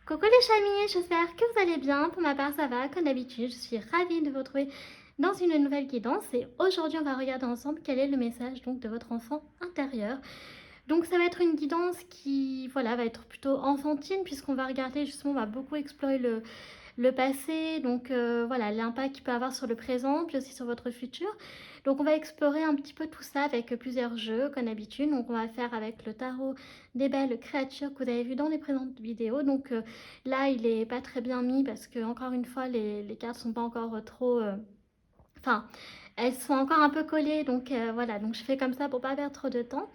Coucou les chamis, j'espère que vous allez bien. Pour ma part, ça va, comme d'habitude. Je suis ravie de vous retrouver dans une nouvelle guidance. Et aujourd'hui, on va regarder ensemble quel est le message donc de votre enfant intérieur. Donc ça va être une guidance qui voilà, va être plutôt enfantine puisqu'on va regarder justement, on va beaucoup explorer le passé, donc voilà, l'impact qu'il peut avoir sur le présent, puis aussi sur votre futur. Donc on va explorer un petit peu tout ça avec plusieurs jeux, comme d'habitude. Donc on va faire avec le tarot des belles créatures que vous avez vu dans les présentes vidéos. Donc là, il est pas très bien mis parce que, encore une fois, les cartes sont pas encore trop... Enfin, elles sont encore un peu collées, donc voilà, donc je fais comme ça pour pas perdre trop de temps.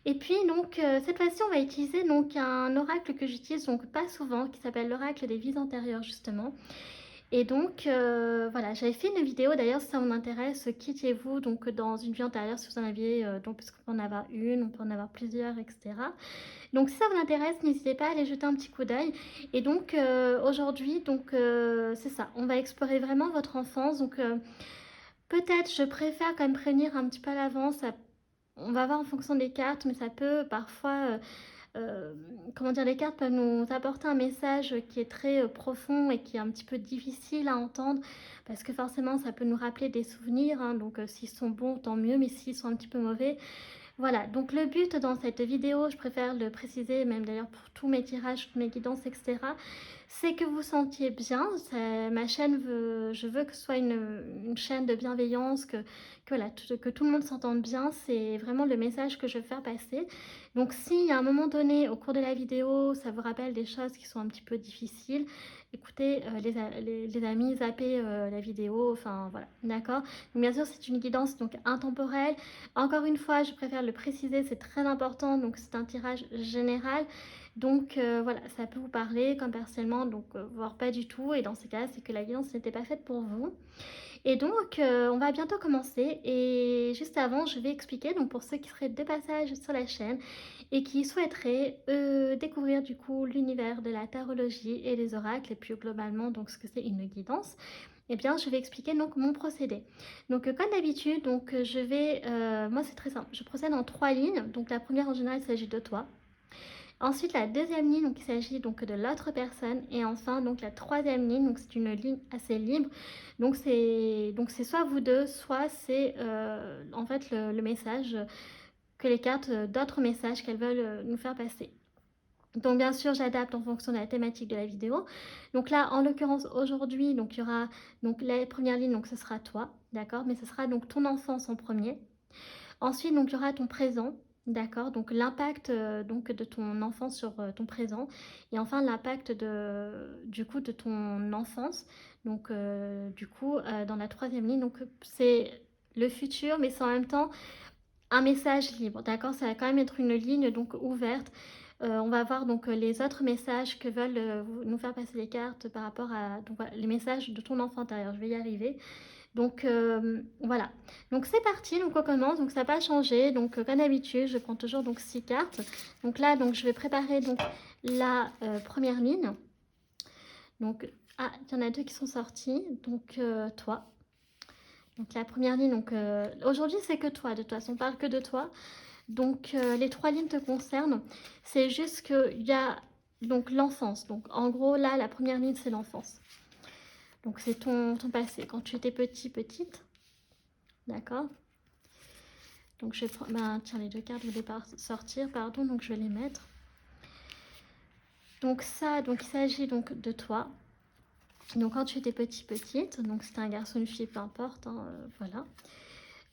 Et puis donc cette fois-ci on va utiliser donc un oracle que j'utilise donc pas souvent qui s'appelle l'oracle des vies antérieures justement. Et donc voilà, j'avais fait une vidéo d'ailleurs si ça vous intéresse, quittez-vous donc dans une vie antérieure si vous en aviez, donc parce qu'on peut en avoir une, on peut en avoir plusieurs, etc. Donc si ça vous intéresse, n'hésitez pas à aller jeter un petit coup d'œil. Et donc aujourd'hui, donc c'est ça, on va explorer vraiment votre enfance. Donc peut-être je préfère quand même prévenir un petit peu à l'avance. On va voir en fonction des cartes, mais ça peut parfois, comment dire, les cartes peuvent nous apporter un message qui est très profond et qui est un petit peu difficile à entendre, parce que forcément ça peut nous rappeler des souvenirs, hein, donc s'ils sont bons, tant mieux, mais s'ils sont un petit peu mauvais, voilà, donc le but dans cette vidéo, je préfère le préciser, même d'ailleurs pour tous mes tirages, toutes mes guidances, etc., c'est que vous vous sentiez bien. Ma chaîne, je veux que ce soit une chaîne de bienveillance, voilà, que tout le monde s'entende bien. C'est vraiment le message que je veux faire passer. Donc si à un moment donné, au cours de la vidéo, ça vous rappelle des choses qui sont un petit peu difficiles, écoutez, les amis, zappez la vidéo, enfin voilà, d'accord. Donc bien sûr, c'est une guidance donc intemporelle. Encore une fois, je préfère le préciser, c'est très important, donc c'est un tirage général. Donc voilà, ça peut vous parler comme personnellement, donc voire pas du tout. Et dans ces cas, c'est que la guidance n'était pas faite pour vous. Et donc, on va bientôt commencer. Et juste avant, je vais expliquer, donc pour ceux qui seraient de passage sur la chaîne et qui souhaiteraient découvrir du coup l'univers de la tarologie et les oracles, et puis globalement, donc ce que c'est une guidance. Eh bien, je vais expliquer donc mon procédé. Donc, comme d'habitude, donc je vais, moi c'est très simple, je procède en 3 lignes. Donc, la première en général, il s'agit de toi. Ensuite, la deuxième ligne, donc il s'agit donc de l'autre personne. Et enfin, donc la troisième ligne, donc c'est une ligne assez libre. Donc c'est soit vous deux, soit c'est en fait le message que les cartes, d'autres messages qu'elles veulent nous faire passer. Donc bien sûr, j'adapte en fonction de la thématique de la vidéo. Donc là, en l'occurrence, aujourd'hui, donc il y aura donc la première ligne, donc ce sera toi, d'accord, mais ce sera donc ton enfance en premier. Ensuite, donc il y aura ton présent, d'accord, donc l'impact donc de ton enfance sur ton présent. Et enfin, l'impact du coup de ton enfance. Donc du coup, dans la troisième ligne, donc c'est le futur, mais c'est en même temps un message libre, d'accord. Ça va quand même être une ligne donc ouverte. On va voir donc les autres messages que veulent nous faire passer les cartes par rapport à donc, voilà, les messages de ton enfant intérieur. Je vais y arriver. Donc voilà. Donc c'est parti. Donc on commence. Donc ça n'a pas changé. Donc comme d'habitude, je prends toujours donc 6 cartes. Donc là, donc je vais préparer donc la première ligne. Donc ah, il y en a deux qui sont sortis. Donc toi. Donc la première ligne. Donc aujourd'hui c'est que toi. De toute façon, on parle que de toi. Donc les 3 lignes te concernent. C'est juste qu'il y a donc l'enfance. Donc en gros là, la première ligne c'est l'enfance. Donc c'est ton passé, quand tu étais petit, petite. D'accord. Donc je vais prendre, ben, tiens, les deux cartes voulaient sortir, pardon, donc je vais les mettre. Donc ça, donc il s'agit donc de toi. Donc quand tu étais petit, petite, donc c'était un garçon, une fille, peu importe, hein, voilà.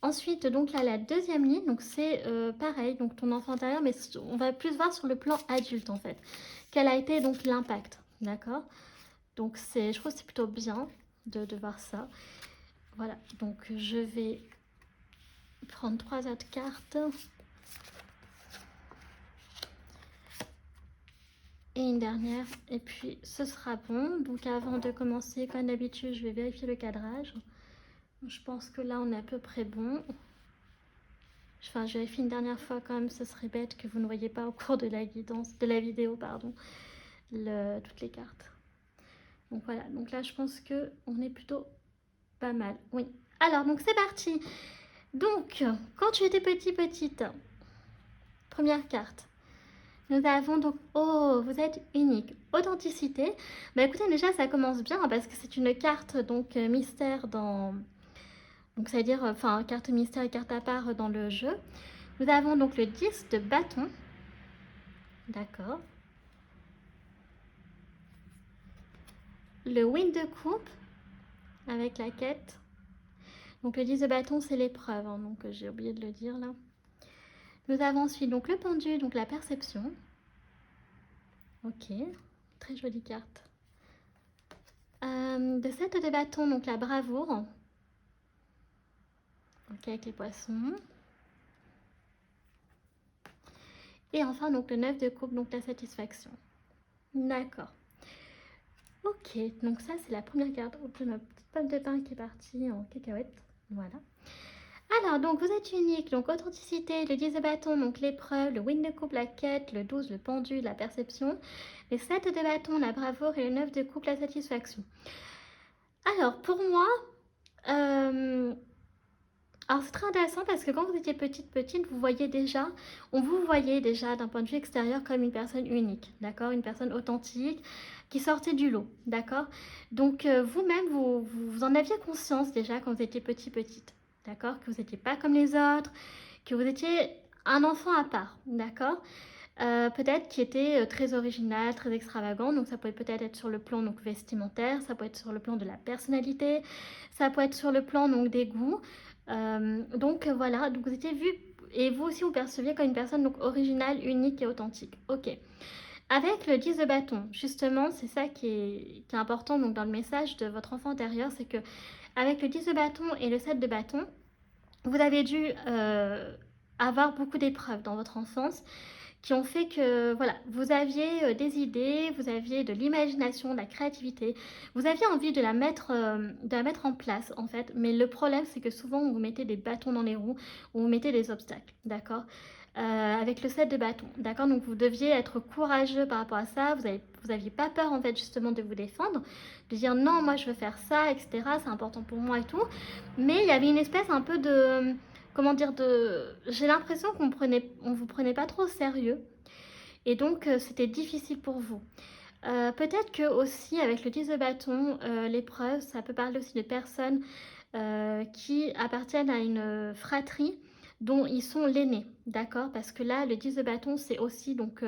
Ensuite, donc là, la deuxième ligne, donc c'est pareil, donc ton enfant intérieur, mais on va plus voir sur le plan adulte en fait. Quel a été donc l'impact, d'accord. Donc je trouve que c'est plutôt bien de voir ça. Voilà, donc je vais prendre 3 autres cartes. Et une dernière, et puis ce sera bon. Donc avant de commencer, comme d'habitude, je vais vérifier le cadrage. Je pense que là, on est à peu près bon. Enfin, je vérifie une dernière fois quand même, ce serait bête que vous ne voyez pas au cours de la guidance, de la vidéo, pardon, toutes les cartes. Donc voilà, donc là, je pense que on est plutôt pas mal. Oui. Alors, donc c'est parti. Donc, quand tu étais petit, petite, première carte. Nous avons donc, oh, vous êtes unique. Authenticité. Bah écoutez, déjà, ça commence bien parce que c'est une carte donc mystère dans... Donc, c'est-à-dire, enfin, carte mystère et carte à part dans le jeu. Nous avons donc le 10 de bâton. D'accord. Le win de coupe avec la quête. Donc, le 10 de bâton, c'est l'épreuve. Hein, donc, j'ai oublié de le dire là. Nous avons ensuite donc le pendu, donc la perception. Ok, très jolie carte. De 7 de bâton, donc la bravoure. Ok, avec les poissons. Et enfin, donc le 9 de coupe, donc la satisfaction. D'accord. Ok, donc ça, c'est la première carte. Hop, ma petite pomme de pain qui est partie en cacahuète. Voilà. Alors, donc vous êtes unique, donc authenticité, le 10 de bâton, donc l'épreuve, le win de coupe, la quête, le 12, le pendu, la perception, les 7 de bâton, la bravoure et le 9 de coupe, la satisfaction. Alors, pour moi, alors c'est très intéressant parce que quand vous étiez petite, vous voyez déjà, on vous voyait déjà d'un point de vue extérieur comme une personne unique, d'accord? Une personne authentique qui sortait du lot, d'accord? Donc vous-même, vous en aviez conscience déjà quand vous étiez petite, d'accord? Que vous n'étiez pas comme les autres, que vous étiez un enfant à part, d'accord? Peut-être qui était très original, très extravagant, donc ça peut peut-être être sur le plan donc, vestimentaire, ça peut être sur le plan de la personnalité, ça peut être sur le plan donc, des goûts. Donc voilà, donc vous étiez vu et vous aussi vous perceviez comme une personne donc originale, unique et authentique. Ok. Avec le 10 de bâton, justement, c'est ça qui est important donc, dans le message de votre enfant intérieur, c'est que avec le 10 de bâton et le 7 de bâton, vous avez dû avoir beaucoup d'épreuves dans votre enfance qui ont fait que voilà, vous aviez des idées, vous aviez de l'imagination, de la créativité, vous aviez envie de la mettre en place en fait, mais le problème c'est que souvent vous mettez des bâtons dans les roues ou vous mettez des obstacles, d'accord. Avec le set de bâtons, d'accord. Donc vous deviez être courageux par rapport à ça, vous aviez pas peur en fait justement de vous défendre, de dire non moi je veux faire ça, etc. C'est important pour moi et tout, mais il y avait une espèce un peu de comment dire, j'ai l'impression on vous prenait pas trop au sérieux et donc c'était difficile pour vous. Peut-être que aussi avec le 10 de bâton, l'épreuve, ça peut parler aussi de personnes qui appartiennent à une fratrie dont ils sont l'aîné, d'accord. Parce que là, le 10 de bâton, c'est aussi donc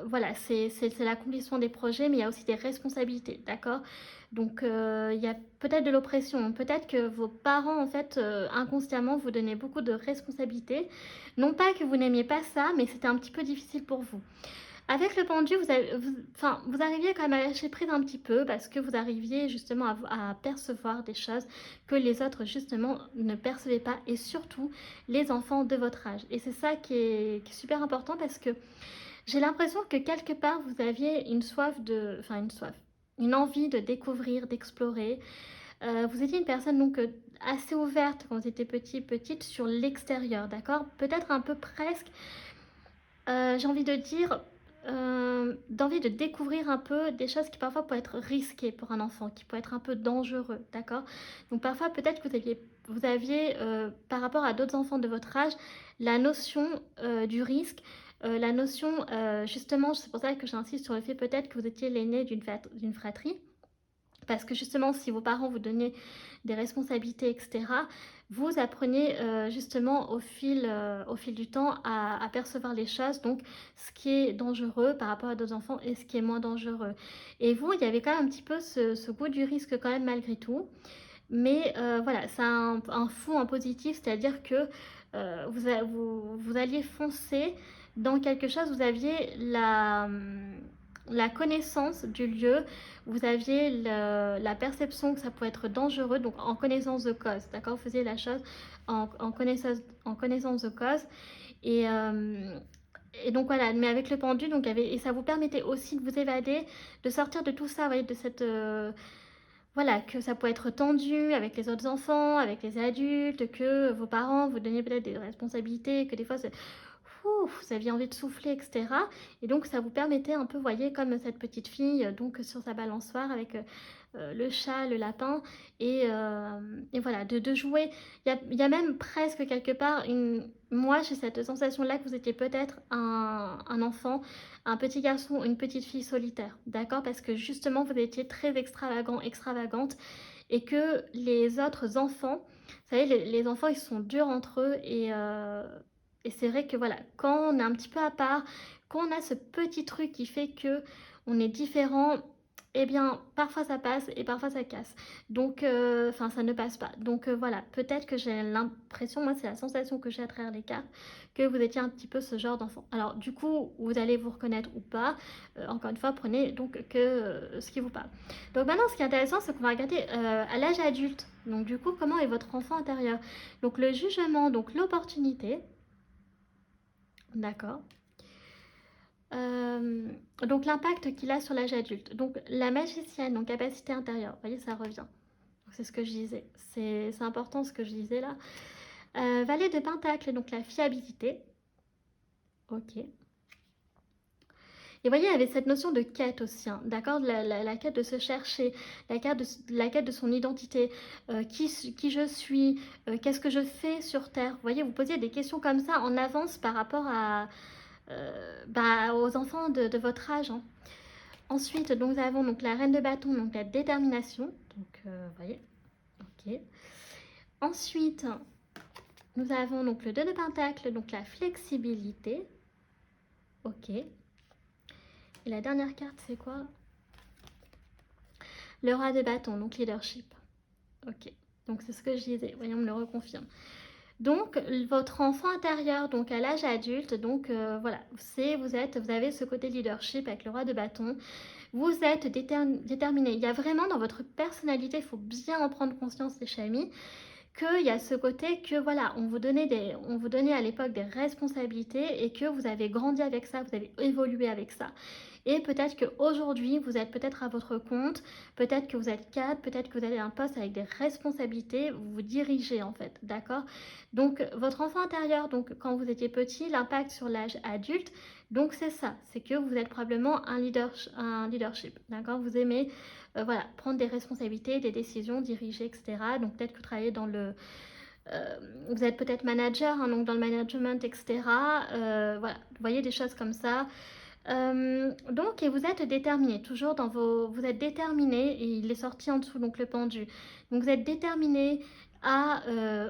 voilà, c'est l'accomplissement des projets, mais il y a aussi des responsabilités, d'accord. Donc il y a peut-être de l'oppression, peut-être que vos parents, en fait, inconsciemment, vous donnaient beaucoup de responsabilités. Non pas que vous n'aimiez pas ça, mais c'était un petit peu difficile pour vous. Avec le pendu, vous arriviez quand même à lâcher prise un petit peu parce que vous arriviez justement à percevoir des choses que les autres justement ne percevaient pas et surtout les enfants de votre âge. Et c'est ça qui est super important parce que j'ai l'impression que quelque part vous aviez une envie de découvrir, d'explorer. Vous étiez une personne donc assez ouverte quand vous étiez petite sur l'extérieur, d'accord. Peut-être un peu presque, j'ai envie de dire, d'envie de découvrir un peu des choses qui parfois peuvent être risquées pour un enfant, qui peuvent être un peu dangereux, d'accord. Donc parfois peut-être que vous aviez par rapport à d'autres enfants de votre âge, la notion du risque, la notion, justement, c'est pour ça que j'insiste sur le fait peut-être que vous étiez l'aîné d'une fratrie, parce que justement, si vos parents vous donnaient des responsabilités, etc., vous apprenez justement au fil du temps à percevoir les choses, donc ce qui est dangereux par rapport à d'autres enfants et ce qui est moins dangereux. Et vous, il y avait quand même un petit peu ce goût du risque quand même malgré tout. Mais voilà, ça a un fond, un positif, c'est-à-dire que vous alliez foncer dans quelque chose, vous aviez la connaissance du lieu, vous aviez la perception que ça pouvait être dangereux, donc en connaissance de cause, d'accord. Vous faisiez la chose en connaissance de cause. Et, euh, et donc voilà, mais avec le pendu, donc, et ça vous permettait aussi de vous évader, de sortir de tout ça, vous voyez, de cette... voilà, que ça peut être tendu avec les autres enfants, avec les adultes, que vos parents vous donnaient peut-être des responsabilités, que des fois vous aviez envie de souffler, etc. Et donc ça vous permettait un peu, vous voyez, comme cette petite fille, donc sur sa balançoire avec le chat, le lapin, et voilà, de jouer. Il y a même presque quelque part moi j'ai cette sensation-là que vous étiez peut-être un enfant, un petit garçon, une petite fille solitaire, d'accord? Parce que justement vous étiez très extravagant, extravagante, et que les autres enfants, vous savez, les enfants ils sont durs entre eux, et c'est vrai que voilà, quand on est un petit peu à part, quand on a ce petit truc qui fait que on est différent, eh bien parfois ça passe et parfois ça casse. Donc, enfin ça ne passe pas. Donc voilà, peut-être que j'ai l'impression, moi c'est la sensation que j'ai à travers les cartes, que vous étiez un petit peu ce genre d'enfant. Alors du coup, vous allez vous reconnaître ou pas. Encore une fois, prenez donc que ce qui vous parle. Donc maintenant, ce qui est intéressant, c'est qu'on va regarder à l'âge adulte. Donc du coup, comment est votre enfant intérieur? Donc le jugement, donc l'opportunité. D'accord. Donc l'impact qu'il a sur l'âge adulte. Donc la magicienne, donc capacité intérieure. Vous voyez, ça revient. C'est ce que je disais. C'est important ce que je disais là. Valet de Pentacle, donc la fiabilité. Ok. Et vous voyez, il y avait cette notion de quête aussi, hein, d'accord, la quête de se chercher, la quête de son identité, qui je suis, qu'est-ce que je fais sur Terre. Vous voyez, vous posiez des questions comme ça en avance par rapport aux enfants de votre âge, hein. Ensuite, donc, nous avons donc, la reine de bâton, donc la détermination. Donc, vous voyez, ok. Ensuite, nous avons donc le 2 de pentacle, donc la flexibilité. Ok. Et la dernière carte, c'est quoi? Le roi de bâton, donc leadership. Ok. Donc c'est ce que je disais. Voyons, on me le reconfirme. Donc votre enfant intérieur, donc à l'âge adulte, donc voilà, vous avez ce côté leadership avec le roi de bâton. Vous êtes déterminé. Il y a vraiment dans votre personnalité, il faut bien en prendre conscience, les chamis, qu'il y a ce côté que voilà, on vous donnait à l'époque des responsabilités et que vous avez grandi avec ça, vous avez évolué avec ça. Et peut-être qu'aujourd'hui, vous êtes peut-être à votre compte, peut-être que vous êtes cadre, peut-être que vous avez un poste avec des responsabilités, vous vous dirigez en fait, d'accord? Donc votre enfant intérieur, donc quand vous étiez petit, l'impact sur l'âge adulte, donc c'est ça, c'est que vous êtes probablement un leadership, d'accord? Vous aimez voilà, prendre des responsabilités, des décisions, diriger, etc. Donc peut-être que vous travaillez dans le... vous êtes peut-être manager, hein, donc dans le management, etc. Voilà, vous voyez des choses comme ça. Donc, et vous êtes déterminé, toujours dans vos... Vous êtes déterminé, et il est sorti en dessous, donc le pendu. Donc, vous êtes déterminé à,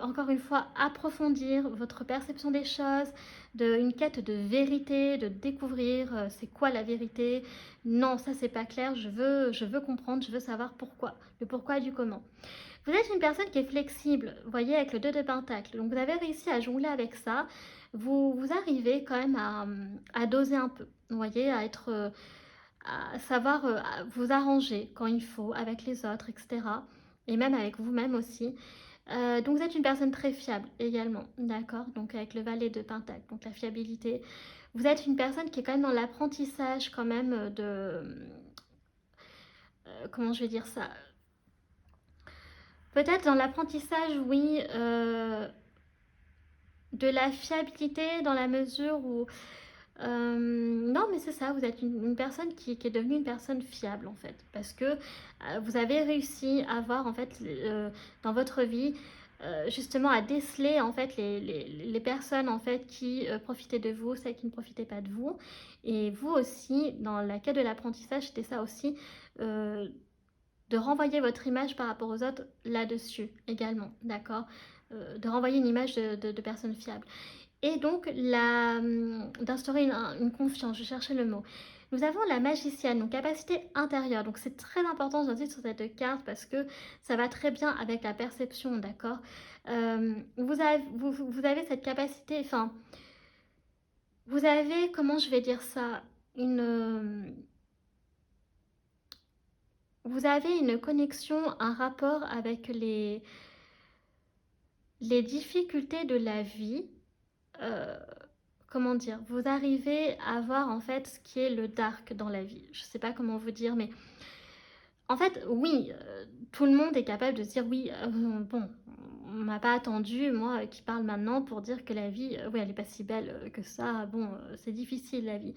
encore une fois, approfondir votre perception des choses, une quête de vérité, de découvrir c'est quoi la vérité. Non, ça, c'est pas clair, je veux comprendre, je veux savoir pourquoi, le pourquoi du comment. Vous êtes une personne qui est flexible, vous voyez, avec le 2 de pentacle. Donc, vous avez réussi à jongler avec ça. Vous arrivez quand même à doser un peu, vous voyez, à savoir à vous arranger quand il faut avec les autres, etc. Et même avec vous-même aussi. Donc vous êtes une personne très fiable également, d'accord? Donc avec le valet de pentacle, donc la fiabilité. Vous êtes une personne qui est quand même dans l'apprentissage quand même comment je vais dire ça? Peut-être dans l'apprentissage, oui, de la fiabilité dans la mesure où... non, mais c'est ça, vous êtes une personne qui est devenue une personne fiable en fait, parce que vous avez réussi à voir en fait dans votre vie justement à déceler en fait les personnes en fait qui profitaient de vous, celles qui ne profitaient pas de vous, et vous aussi dans la quête de l'apprentissage, c'était ça aussi. De renvoyer votre image par rapport aux autres là-dessus également, d'accord, de renvoyer une image de personne fiable. Et donc, d'instaurer une confiance, je cherchais le mot. Nous avons la magicienne, donc capacité intérieure. Donc, c'est très important, j'insiste sur cette carte parce que ça va très bien avec la perception, d'accord. Vous avez cette capacité, enfin, vous avez, comment je vais dire ça, vous avez une connexion, un rapport avec les difficultés de la vie. Comment dire, vous arrivez à voir en fait ce qui est le dark dans la vie. Je sais pas comment vous dire, mais en fait, oui, tout le monde est capable de se dire oui, bon, on m'a pas attendu, moi, qui parle maintenant pour dire que la vie, oui, elle est pas si belle que ça. Bon, c'est difficile la vie.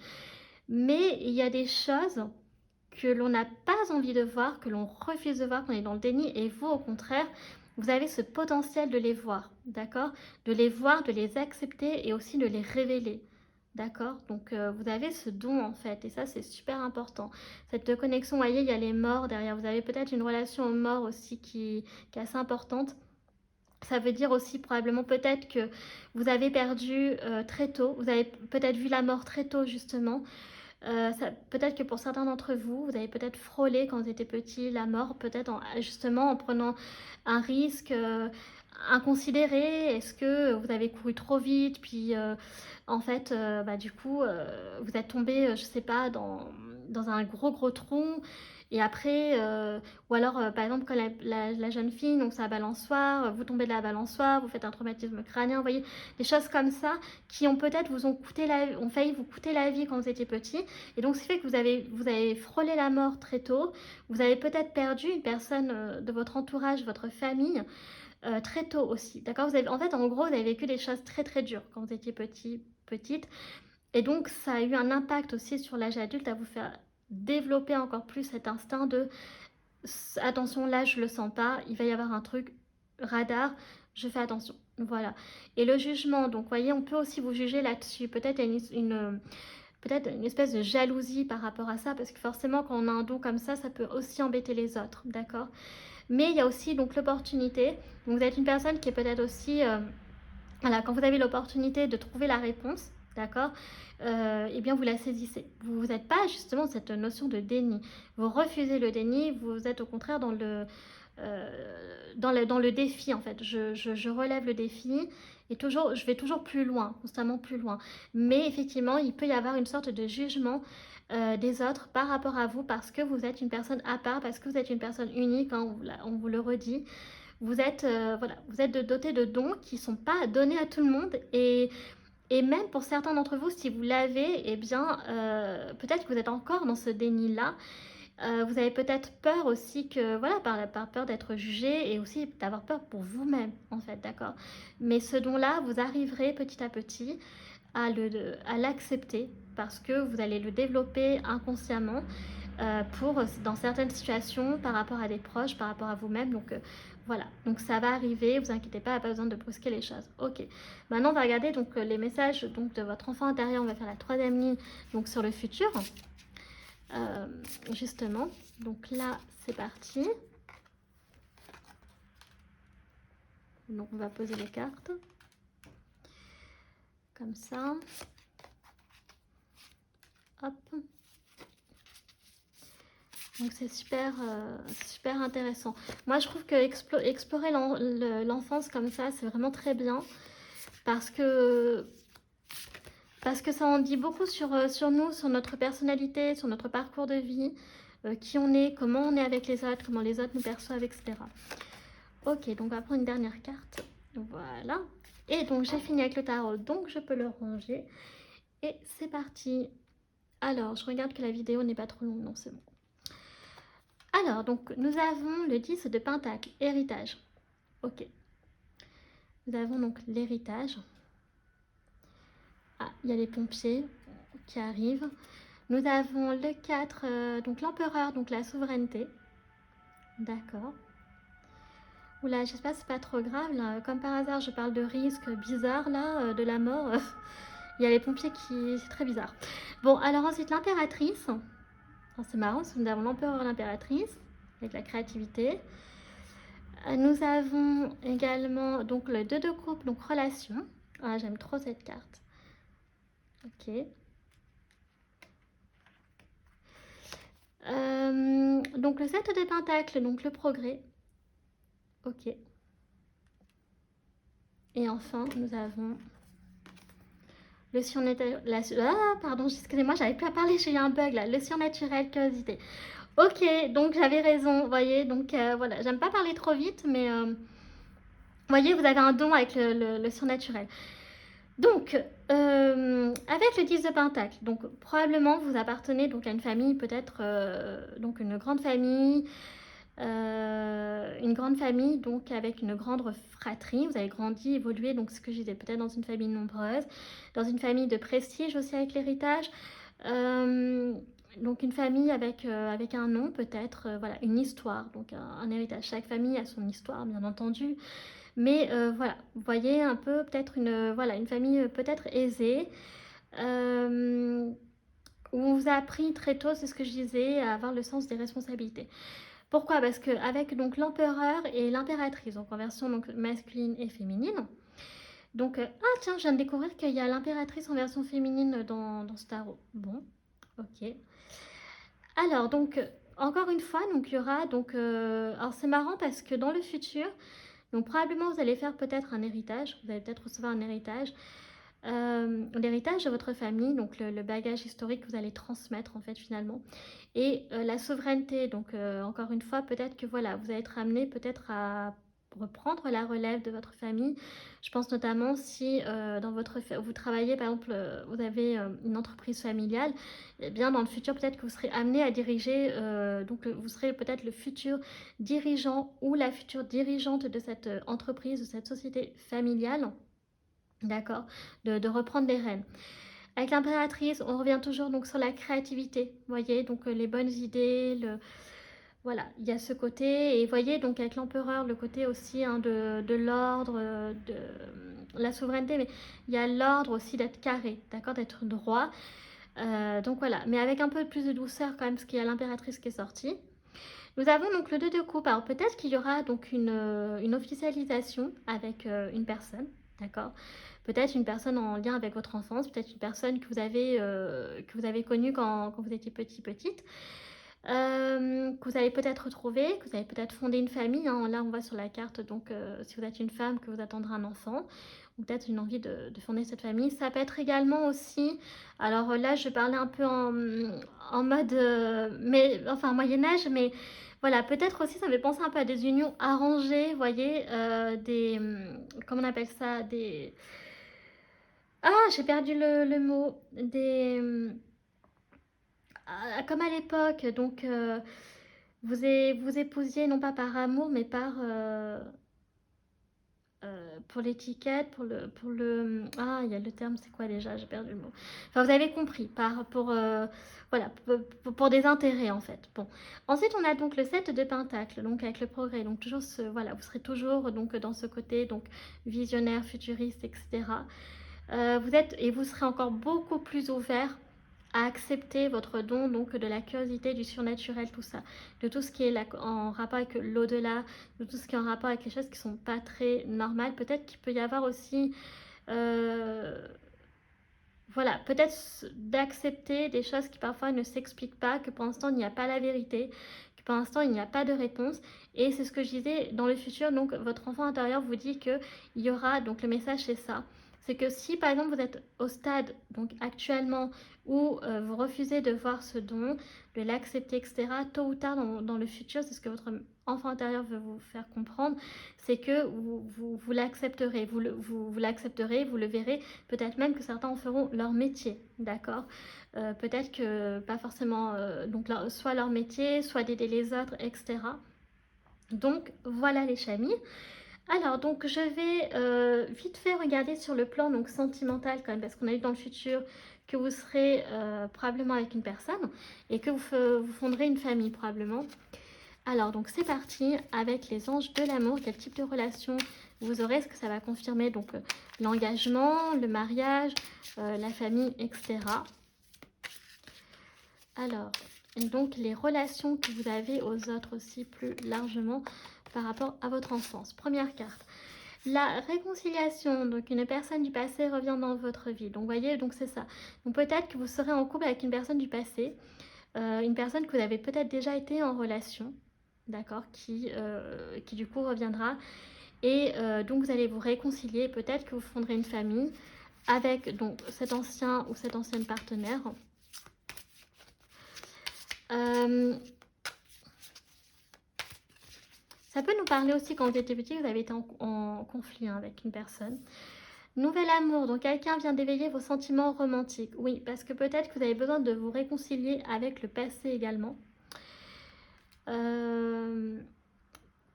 Mais il y a des choses que l'on n'a pas envie de voir, que l'on refuse de voir, qu'on est dans le déni. Et vous, au contraire, vous avez ce potentiel de les voir, d'accord? De les voir, de les accepter et aussi de les révéler. D'accord? Donc, vous avez ce don, en fait, et ça, c'est super important. Cette connexion, vous voyez, il y a les morts derrière. Vous avez peut-être une relation aux morts aussi qui est assez importante. Ça veut dire aussi probablement peut-être que vous avez perdu très tôt. Vous avez peut-être vu la mort très tôt, justement. Peut-être que pour certains d'entre vous, vous avez peut-être frôlé quand vous étiez petit la mort, peut-être justement en prenant un risque inconsidéré. Est-ce que vous avez couru trop vite, puis en fait, du coup, vous êtes tombé, je sais pas, dans un gros trou. Et après, ou alors, par exemple, quand la jeune fille, donc sa balançoire, vous tombez de la balançoire, vous faites un traumatisme crânien, vous voyez, des choses comme ça qui ont peut-être ont failli vous coûter la vie quand vous étiez petit. Et donc, ce qui fait que vous avez frôlé la mort très tôt. Vous avez peut-être perdu une personne de votre entourage, votre famille, très tôt aussi. D'accord? En fait, en gros, vous avez vécu des choses très dures quand vous étiez petite. Et donc, ça a eu un impact aussi sur l'âge adulte à vous faire développer encore plus cet instinct de attention, là, je le sens pas, il va y avoir un truc radar, je fais attention. Voilà. Et le jugement, donc, vous voyez, on peut aussi vous juger là-dessus. Peut-être peut-être une espèce de jalousie par rapport à ça, parce que forcément, quand on a un don comme ça peut aussi embêter les autres, d'accord? Mais il y a aussi donc l'opportunité. Donc, vous êtes une personne qui est peut-être aussi, voilà, quand vous avez l'opportunité de trouver la réponse, d'accord, eh bien vous la saisissez. Vous n'êtes pas justement cette notion de déni. Vous refusez le déni, vous êtes au contraire dans le défi en fait. Je relève le défi et toujours, je vais toujours plus loin, constamment plus loin. Mais effectivement, il peut y avoir une sorte de jugement des autres par rapport à vous parce que vous êtes une personne à part, parce que vous êtes une personne unique, hein, on vous le redit. Vous êtes, voilà, vous êtes doté de dons qui ne sont pas donnés à tout le monde et même pour certains d'entre vous, si vous l'avez, eh bien, peut-être que vous êtes encore dans ce déni-là. Vous avez peut-être peur aussi que, voilà, par peur d'être jugé et aussi d'avoir peur pour vous-même, en fait, d'accord? Mais ce don-là, vous arriverez petit à petit à l'accepter parce que vous allez le développer inconsciemment dans certaines situations, par rapport à des proches, par rapport à vous-même. Donc, voilà, donc ça va arriver, vous inquiétez pas, pas besoin de brusquer les choses. Ok, maintenant on va regarder donc les messages donc, de votre enfant intérieur, on va faire la troisième ligne donc sur le futur, justement. Donc là, c'est parti. Donc on va poser les cartes, comme ça. Hop. Donc c'est super intéressant. Moi je trouve que explorer l'enfance comme ça, c'est vraiment très bien. Parce que ça en dit beaucoup sur nous, sur notre personnalité, sur notre parcours de vie, qui on est, comment on est avec les autres, comment les autres nous perçoivent, etc. Ok, donc on va prendre une dernière carte. Voilà. Et donc j'ai fini avec le tarot, donc je peux le ranger. Et c'est parti. Alors, je regarde que la vidéo n'est pas trop longue, non c'est bon. Alors, donc nous avons le 10 de Pentacle, héritage. Ok. Nous avons donc l'héritage. Ah, il y a les pompiers qui arrivent. Nous avons le 4, donc l'empereur, donc la souveraineté. D'accord. Oula, j'espère que c'est pas trop grave, là. Comme par hasard, je parle de risques bizarres, là, de la mort. Il y a les pompiers qui... C'est très bizarre. Bon, alors ensuite, l'impératrice. C'est marrant, nous avons l'empereur et l'impératrice, avec la créativité. Nous avons également donc le 2 de coupe, donc relation. Ah, j'aime trop cette carte. Ok. Donc le 7 de pentacle, donc le progrès. Ok. Et enfin, nous avons le surnaturel. Ah, pardon, excusez-moi, j'avais plus à parler, j'ai eu un bug là. Le surnaturel, curiosité. Ok, donc j'avais raison, vous voyez. Donc voilà, j'aime pas parler trop vite, mais vous voyez, vous avez un don avec le surnaturel. Donc, avec le 10 de Pentacle, donc probablement vous appartenez donc à une famille, peut-être donc une grande famille, Une grande famille, donc avec une grande fratrie. Vous avez grandi, évolué, donc ce que je disais, peut-être dans une famille nombreuse, dans une famille de prestige aussi avec l'héritage. Donc une famille avec un nom peut-être, voilà, une histoire, donc un héritage. Chaque famille a son histoire, bien entendu. Mais voilà, vous voyez un peu peut-être voilà, une famille peut-être aisée. Où on vous a appris très tôt, c'est ce que je disais, à avoir le sens des responsabilités. Pourquoi? Parce qu'avec donc l'empereur et l'impératrice, donc en version donc, masculine et féminine. Donc, ah tiens, je viens de découvrir qu'il y a l'impératrice en version féminine dans ce tarot. Bon, ok. Alors, donc, encore une fois, donc il y aura, donc, alors c'est marrant parce que dans le futur, donc probablement vous allez faire peut-être un héritage, vous allez peut-être recevoir un héritage, l'héritage de votre famille, donc le bagage historique que vous allez transmettre en fait finalement, et la souveraineté, donc encore une fois, peut-être que voilà, vous allez être amené peut-être à reprendre la relève de votre famille. Je pense notamment si vous travaillez, par exemple, vous avez une entreprise familiale, eh bien dans le futur, peut-être que vous serez amené à diriger, donc vous serez peut-être le futur dirigeant ou la future dirigeante de cette entreprise, de cette société familiale, d'accord, de reprendre les rênes. Avec l'impératrice, on revient toujours donc sur la créativité, vous voyez, donc les bonnes idées, voilà, il y a ce côté, et vous voyez, donc avec l'empereur, le côté aussi hein, de l'ordre, de la souveraineté, mais il y a l'ordre aussi d'être carré, d'accord, d'être droit. Donc voilà, mais avec un peu plus de douceur quand même, parce qu'il y a l'impératrice qui est sortie. Nous avons donc le 2 de coupe. Alors peut-être qu'il y aura donc une officialisation avec une personne, d'accord. Peut-être une personne en lien avec votre enfance, peut-être une personne que vous avez connue quand vous étiez petite, que vous avez peut-être retrouvé, que vous avez peut-être fondé une famille, hein. Là, on voit sur la carte, donc si vous êtes une femme, que vous attendrez un enfant, ou peut-être une envie de fonder cette famille. Ça peut être également aussi, alors là, je parlais un peu en mode, mais, enfin, Moyen-Âge, mais voilà, peut-être aussi, ça me fait penser un peu à des unions arrangées, vous voyez, comment on appelle ça, des... Ah, j'ai perdu le mot, comme à l'époque, donc vous épousiez non pas par amour, mais par pour l'étiquette, ah, il y a le terme, c'est quoi déjà? J'ai perdu le mot. Enfin, vous avez compris, voilà, pour des intérêts en fait. Bon. Ensuite, on a donc le 7 de Pentacle, donc avec le progrès. Donc toujours voilà, vous serez toujours donc dans ce côté donc visionnaire, futuriste, etc. Vous serez encore beaucoup plus ouvert à accepter votre don, donc de la curiosité, du surnaturel, tout ça, de tout ce qui est en rapport avec l'au-delà, de tout ce qui est en rapport avec les choses qui sont pas très normales. Peut-être qu'il peut y avoir aussi, voilà, peut-être d'accepter des choses qui parfois ne s'expliquent pas, que pour l'instant il n'y a pas la vérité, que pour l'instant il n'y a pas de réponse. Et c'est ce que je disais, dans le futur, donc votre enfant intérieur vous dit qu'il y aura, donc le message c'est ça. C'est que si par exemple vous êtes au stade, donc actuellement, où vous refusez de voir ce don, de l'accepter, etc., tôt ou tard dans le futur, c'est ce que votre enfant intérieur veut vous faire comprendre, c'est que vous l'accepterez, vous l'accepterez, vous le verrez, peut-être même que certains en feront leur métier, d'accord. Peut-être que pas forcément, donc soit leur métier, soit d'aider les autres, etc. Donc voilà les chamis. Alors, donc je vais vite fait regarder sur le plan donc sentimental quand même, parce qu'on a eu dans le futur que vous serez probablement avec une personne et que vous fonderez une famille probablement. Alors, donc c'est parti avec les anges de l'amour. Quel type de relation vous aurez? Est-ce que ça va confirmer donc l'engagement, le mariage, la famille, etc. Alors, et donc les relations que vous avez aux autres aussi plus largement par rapport à votre enfance. Première carte. La réconciliation, donc une personne du passé revient dans votre vie. Donc, vous voyez, donc c'est ça. Donc, peut-être que vous serez en couple avec une personne du passé, une personne que vous avez peut-être déjà été en relation, d'accord, qui du coup reviendra. Et donc, vous allez vous réconcilier. Peut-être que vous fonderez une famille avec donc cet ancien ou cette ancienne partenaire. Ça peut nous parler aussi quand vous étiez petit, vous avez été en conflit hein, avec une personne. Nouvel amour, donc quelqu'un vient d'éveiller vos sentiments romantiques. Oui, parce que peut-être que vous avez besoin de vous réconcilier avec le passé également.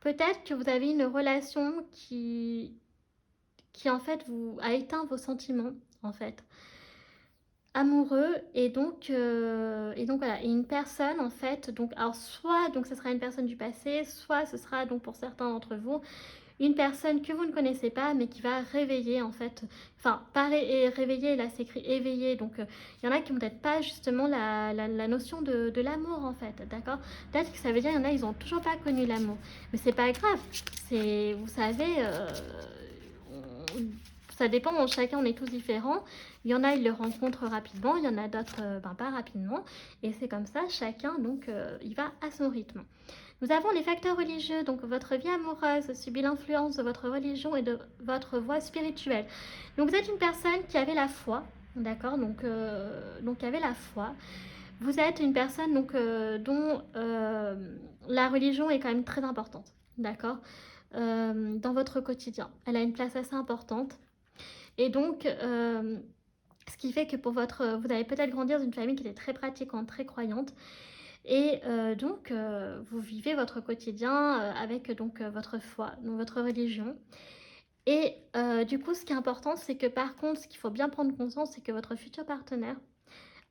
peut-être que vous avez une relation qui en fait a éteint vos sentiments en fait amoureux et donc voilà, et une personne en fait, donc alors soit donc ce sera une personne du passé, soit ce sera donc pour certains d'entre vous une personne que vous ne connaissez pas mais qui va réveiller en fait, enfin pas réveiller, là c'est écrit éveiller, donc il y en a qui n'ont peut-être pas justement la notion de l'amour en fait, d'accord. Peut-être que ça veut dire il y en a ils n'ont toujours pas connu l'amour, mais c'est pas grave, c'est, vous savez, ça dépend, chacun on est tous différents. Il y en a ils le rencontrent rapidement, il y en a d'autres pas rapidement, et c'est comme ça, chacun donc il va à son rythme. Nous avons les facteurs religieux, donc votre vie amoureuse subit l'influence de votre religion et de votre voie spirituelle. Donc vous êtes une personne qui avait la foi, d'accord, donc qui avait la foi. Vous êtes une personne donc, dont la religion est quand même très importante, d'accord, dans votre quotidien. Elle a une place assez importante. Et donc, ce qui fait que pour votre, vous allez peut-être grandir dans une famille qui était très pratiquante, très croyante. Et donc, vous vivez votre quotidien avec donc votre foi, donc votre religion. Et du coup, ce qui est important, c'est que par contre, ce qu'il faut bien prendre conscience, c'est que votre futur partenaire,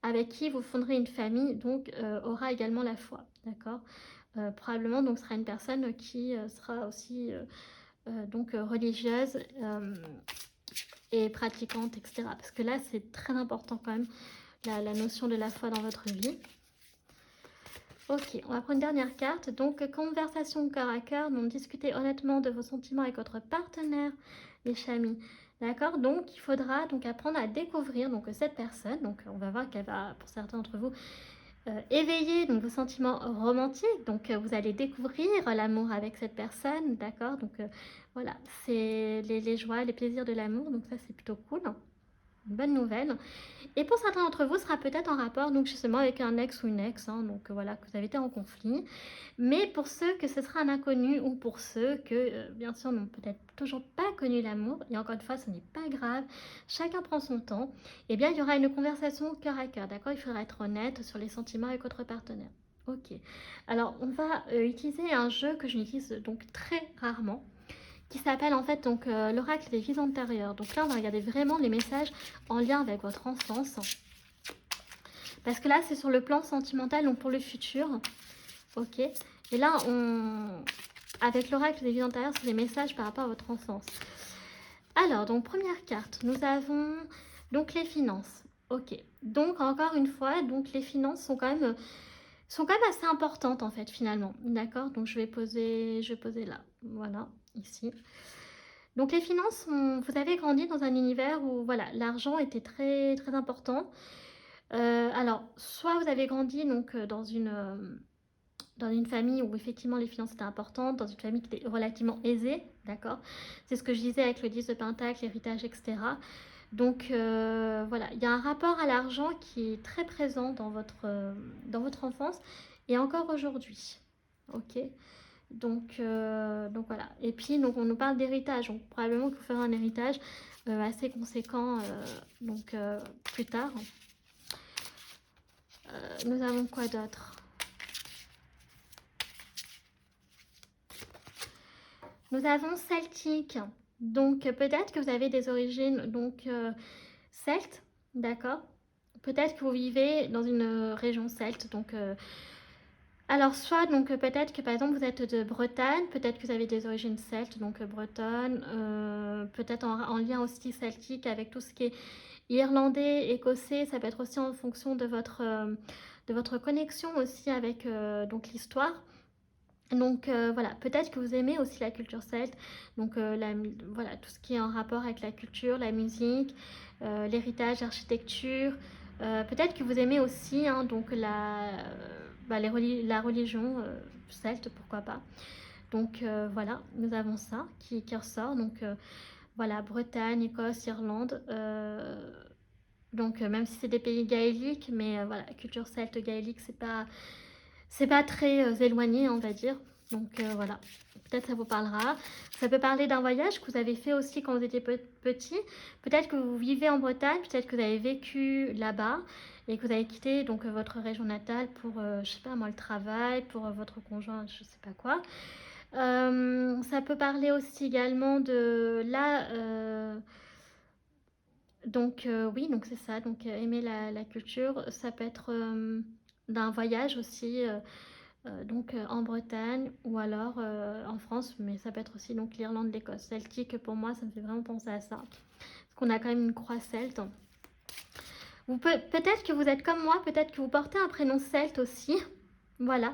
avec qui vous fonderez une famille, donc aura également la foi, d'accord. Probablement, donc, sera une personne qui sera aussi donc religieuse et pratiquante, etc. Parce que là, c'est très important quand même, la notion de la foi dans votre vie. Ok, on va prendre une dernière carte. Donc, conversation cœur à cœur. Donc, discutez honnêtement de vos sentiments avec votre partenaire, les chamis. D'accord. Donc, il faudra donc apprendre à découvrir donc cette personne. Donc, on va voir qu'elle va, pour certains d'entre vous, éveiller donc vos sentiments romantiques. Donc, vous allez découvrir l'amour avec cette personne. D'accord. Donc, voilà, c'est les joies, les plaisirs de l'amour. Donc, ça, c'est plutôt cool. Une bonne nouvelle. Et pour certains d'entre vous, ce sera peut-être en rapport donc justement avec un ex ou une ex, hein, donc voilà, que vous avez été en conflit. Mais pour ceux que ce sera un inconnu ou pour ceux que, bien sûr, n'ont peut-être toujours pas connu l'amour, et encore une fois, ce n'est pas grave, chacun prend son temps, eh bien, il y aura une conversation cœur à cœur, d'accord. Il faudra être honnête sur les sentiments avec votre partenaire. Ok. Alors, on va utiliser un jeu que j'utilise donc très rarement, qui s'appelle en fait donc l'oracle des vies antérieures. Donc là, on va regarder vraiment les messages en lien avec votre enfance. Parce que là, c'est sur le plan sentimental, donc pour le futur. Ok. Et là, avec l'oracle des vies antérieures, c'est des messages par rapport à votre enfance. Alors, donc première carte, nous avons donc les finances. Ok. Donc encore une fois, donc les finances sont quand même assez importantes en fait finalement. D'accord. Donc je vais poser là. Voilà, ici. Donc les finances, vous avez grandi dans un univers où voilà, l'argent était très très important. Alors, soit vous avez grandi donc dans une famille où effectivement les finances étaient importantes, dans une famille qui était relativement aisée, d'accord. C'est ce que je disais avec le 10 de Pentacle, l'héritage, etc. Donc voilà, il y a un rapport à l'argent qui est très présent dans votre enfance et encore aujourd'hui. Ok. Donc voilà. Et puis donc on nous parle d'héritage. Donc probablement que vous ferez un héritage assez conséquent plus tard. Nous avons quoi d'autre? Nous avons celtique. Donc peut-être que vous avez des origines donc celtes, d'accord. Peut-être que vous vivez dans une région celte, donc alors soit donc peut-être que par exemple vous êtes de Bretagne, peut-être que vous avez des origines celtes, donc bretonne, peut-être en lien aussi celtique avec tout ce qui est irlandais, écossais. Ça peut être aussi en fonction de votre connexion aussi avec donc l'histoire. Donc voilà, peut-être que vous aimez aussi la culture celte, donc voilà, tout ce qui est en rapport avec la culture, la musique, l'héritage, l'architecture. Peut-être que vous aimez aussi hein, donc la religion celte, pourquoi pas. Donc voilà, nous avons ça qui ressort. Donc voilà, Bretagne, Écosse, Irlande. Donc même si c'est des pays gaéliques, mais voilà, culture celte gaélique, c'est pas très éloigné, on va dire. Donc voilà, peut-être ça vous parlera. Ça peut parler d'un voyage que vous avez fait aussi quand vous étiez petit. Peut-être que vous vivez en Bretagne, peut-être que vous avez vécu là-bas et que vous avez quitté donc votre région natale pour, je sais pas moi, le travail, pour votre conjoint, je sais pas quoi. Ça peut parler aussi également de là, donc oui, donc c'est ça, donc aimer la culture, ça peut être d'un voyage aussi, donc en Bretagne ou alors en France, mais ça peut être aussi donc l'Irlande, l'Écosse. Celtique, pour moi, ça me fait vraiment penser à ça. Parce qu'on a quand même une croix celte. Peut-être que vous êtes comme moi, peut-être que vous portez un prénom celte aussi. Voilà.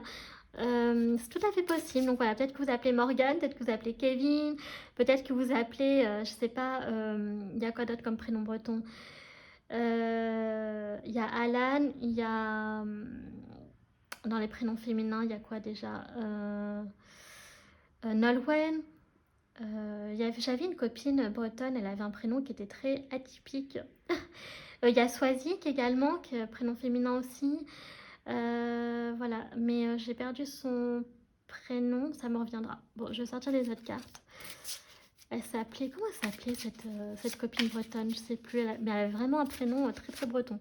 C'est tout à fait possible. Donc voilà, peut-être que vous appelez Morgane, peut-être que vous appelez Kevin, peut-être que vous appelez, je sais pas, il y a quoi d'autre comme prénom breton? Il y a Alan, il y a dans les prénoms féminins, il y a quoi déjà? Nolwenn. J'avais une copine bretonne, elle avait un prénom qui était très atypique. Il y a Swazik également, qui est prénom féminin aussi. Voilà, mais j'ai perdu son prénom, ça me reviendra. Bon, je vais sortir les autres cartes. Elle s'appelait, comment elle s'appelait cette copine bretonne? Je sais plus, mais elle avait vraiment un prénom très très breton.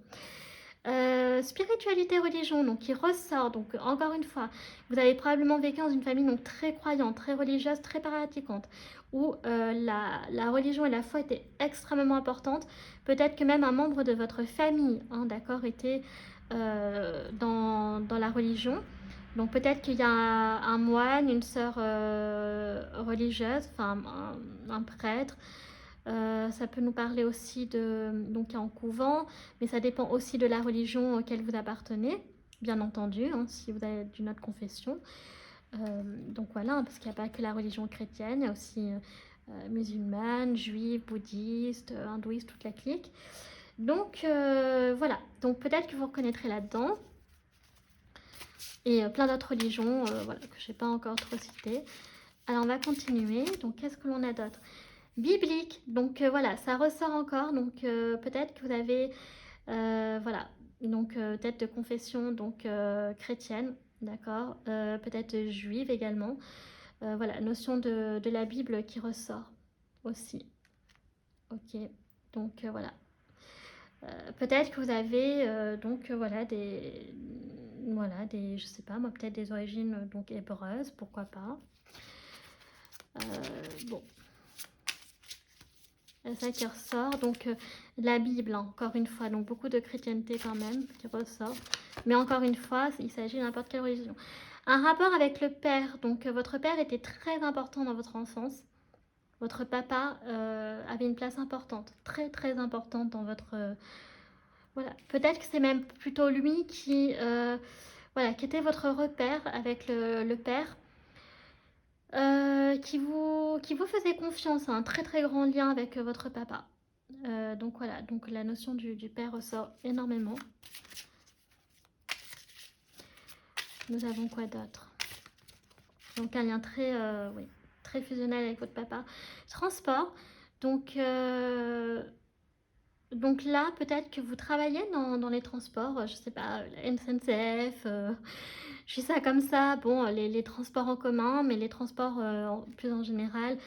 Spiritualité, religion, donc qui ressort. Donc encore une fois, vous avez probablement vécu dans une famille donc très croyante, très religieuse, très pratiquante, où la religion et la foi étaient extrêmement importantes. Peut-être que même un membre de votre famille, hein, d'accord, était dans la religion. Donc peut-être qu'il y a un moine, une sœur religieuse, enfin un prêtre. Ça peut nous parler aussi de donc en couvent, mais ça dépend aussi de la religion auquel vous appartenez, bien entendu, hein, si vous êtes d'une autre confession. Donc voilà, hein, parce qu'il n'y a pas que la religion chrétienne, il y a aussi musulmane, juive, bouddhiste, hindouiste, toute la clique. Donc voilà, donc peut-être que vous reconnaîtrez là-dedans. Et plein d'autres religions voilà, que je n'ai pas encore trop citées. Alors on va continuer, donc qu'est-ce que l'on a d'autre? Biblique, donc voilà, ça ressort encore, donc peut-être que vous avez, voilà, donc peut-être de confession donc chrétienne, d'accord, peut-être juive également, voilà, notion de la Bible qui ressort aussi, ok, donc voilà. Peut-être que vous avez donc voilà, je sais pas moi, peut-être des origines donc hébreuses, pourquoi pas. Bon, c'est ça qui ressort, donc la Bible, hein, encore une fois, donc beaucoup de chrétienté quand même qui ressort, mais encore une fois, il s'agit de n'importe quelle religion. Un rapport avec le père, donc votre père était très important dans votre enfance, votre papa avait une place importante, très très importante dans votre... voilà, peut-être que c'est même plutôt lui qui, voilà, qui était votre repère avec le père, qui vous faisait confiance, un très très grand lien avec votre papa. Donc voilà, donc la notion du père ressort énormément. Nous avons quoi d'autre? Donc un lien très, oui, très fusionnel avec votre papa. Transport, donc là, peut-être que vous travaillez dans les transports, je sais pas, la SNCF, je dis ça comme ça, bon, les transports en commun, mais les transports plus en général.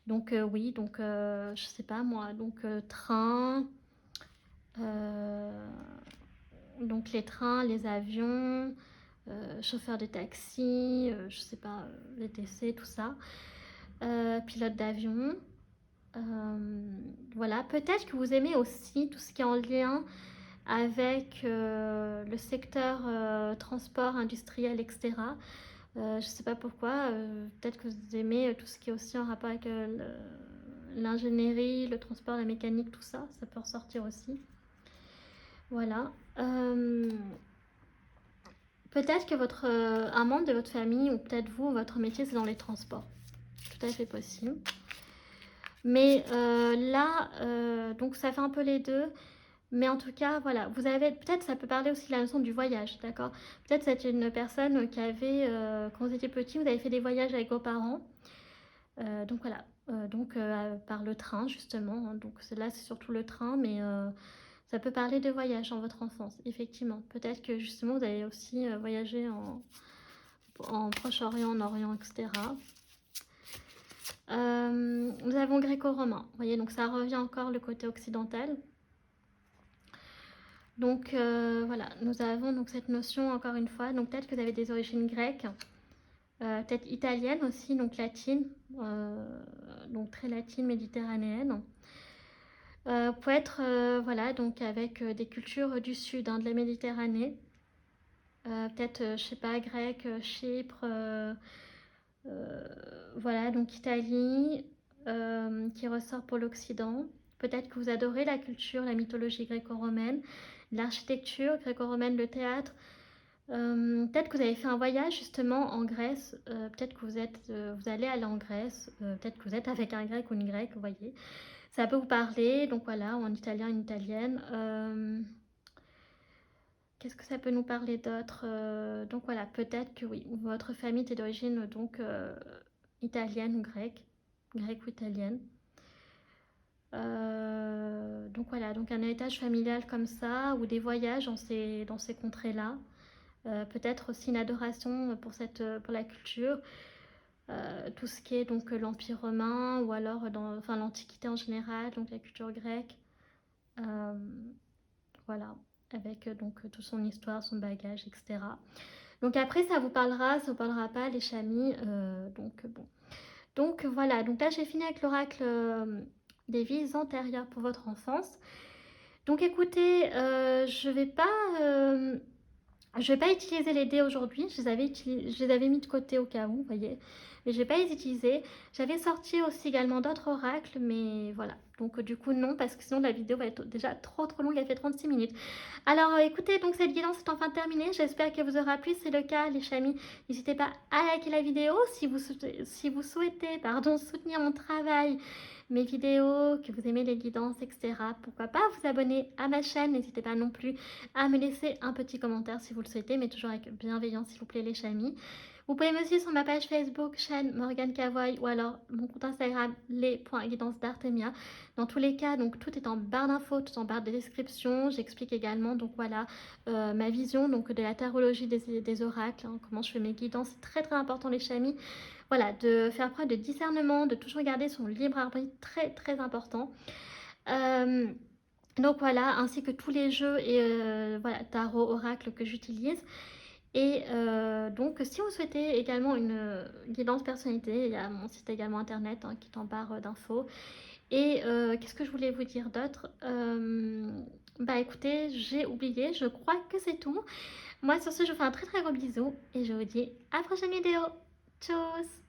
Donc oui, donc je sais pas moi, donc train, donc les trains, les avions, chauffeur de taxi, je sais pas, VTC, tout ça, pilote d'avion. Voilà, peut-être que vous aimez aussi tout ce qui est en lien avec le secteur transport industriel, etc. Je ne sais pas pourquoi, peut-être que vous aimez tout ce qui est aussi en rapport avec l'ingénierie, le transport, la mécanique, tout ça, ça peut ressortir aussi. Voilà. Peut-être que un membre de votre famille, ou peut-être vous, votre métier, c'est dans les transports. Tout à fait possible. Mais là, donc ça fait un peu les deux. Mais en tout cas, voilà, vous avez, peut-être ça peut parler aussi de la notion du voyage, d'accord? Peut-être c'est une personne qui avait, quand vous étiez petit, vous avez fait des voyages avec vos parents. Donc voilà, par le train justement. Hein. Donc là, c'est surtout le train, mais ça peut parler de voyage en votre enfance, effectivement. Peut-être que justement, vous avez aussi voyagé en Proche-Orient, en Orient, etc. Nous avons gréco-romain, vous voyez, donc ça revient encore le côté occidental. Donc voilà, nous avons donc cette notion encore une fois, donc peut-être que vous avez des origines grecques, peut-être italiennes aussi, donc latines, donc très latine, méditerranéenne. Peut être voilà, donc avec des cultures du sud, hein, de la Méditerranée, peut-être, je sais pas, grec, Chypre, voilà, donc Italie, qui ressort pour l'Occident. Peut-être que vous adorez la culture, la mythologie gréco-romaine, l'architecture gréco-romaine, le théâtre. Peut-être que vous avez fait un voyage justement en Grèce. Peut-être que vous allez aller en Grèce. Peut-être que vous êtes avec un grec ou une grecque, vous voyez. Ça peut vous parler, donc voilà, ou en italien, une italienne. Qu'est-ce que ça peut nous parler d'autre? Donc voilà, peut-être que oui, votre famille est d'origine donc italienne ou grecque, grecque ou italienne. Donc voilà, donc un héritage familial comme ça, ou des voyages dans ces contrées-là. Peut-être aussi une adoration pour la culture, tout ce qui est donc l'Empire romain, ou alors enfin, l'Antiquité en général, donc la culture grecque. Voilà, avec donc toute son histoire, son bagage, etc. Donc après, ça vous parlera pas, les chamis. Donc bon. Donc voilà, donc là j'ai fini avec l'oracle des vies antérieures pour votre enfance. Donc écoutez, je vais pas utiliser les dés aujourd'hui, je les avais mis de côté au cas où, vous voyez. Mais je vais pas les utiliser. J'avais sorti aussi également d'autres oracles, mais voilà. Donc du coup non, parce que sinon la vidéo va être déjà trop longue, elle fait 36 minutes. Alors écoutez, donc cette guidance est enfin terminée, j'espère qu'elle vous aura plu, c'est le cas les chamis. N'hésitez pas à liker la vidéo si vous souhaitez soutenir mon travail, mes vidéos, que vous aimez les guidances, etc. Pourquoi pas vous abonner à ma chaîne, n'hésitez pas non plus à me laisser un petit commentaire si vous le souhaitez, mais toujours avec bienveillance s'il vous plaît les chamis. Vous pouvez me suivre sur ma page Facebook, chaîne Morgane Cavoy, ou alors mon compte Instagram, les.guidances d'Artemia. Dans tous les cas, donc tout est en barre d'infos, tout en barre de description. J'explique également donc voilà ma vision donc de la tarologie des oracles, hein, comment je fais mes guidances. C'est très important les chamis. Voilà, de faire preuve de discernement, de toujours garder son libre arbitre, très important. Donc voilà, ainsi que tous les jeux et voilà, tarot, oracle que j'utilise. Et donc, si vous souhaitez également une guidance personnalité, il y a mon site également internet hein, qui est en barre d'infos. Et qu'est-ce que je voulais vous dire d'autre? Bah écoutez, j'ai oublié, je crois que c'est tout. Moi sur ce, je vous fais un très gros bisou et je vous dis à la prochaine vidéo. Tchuss!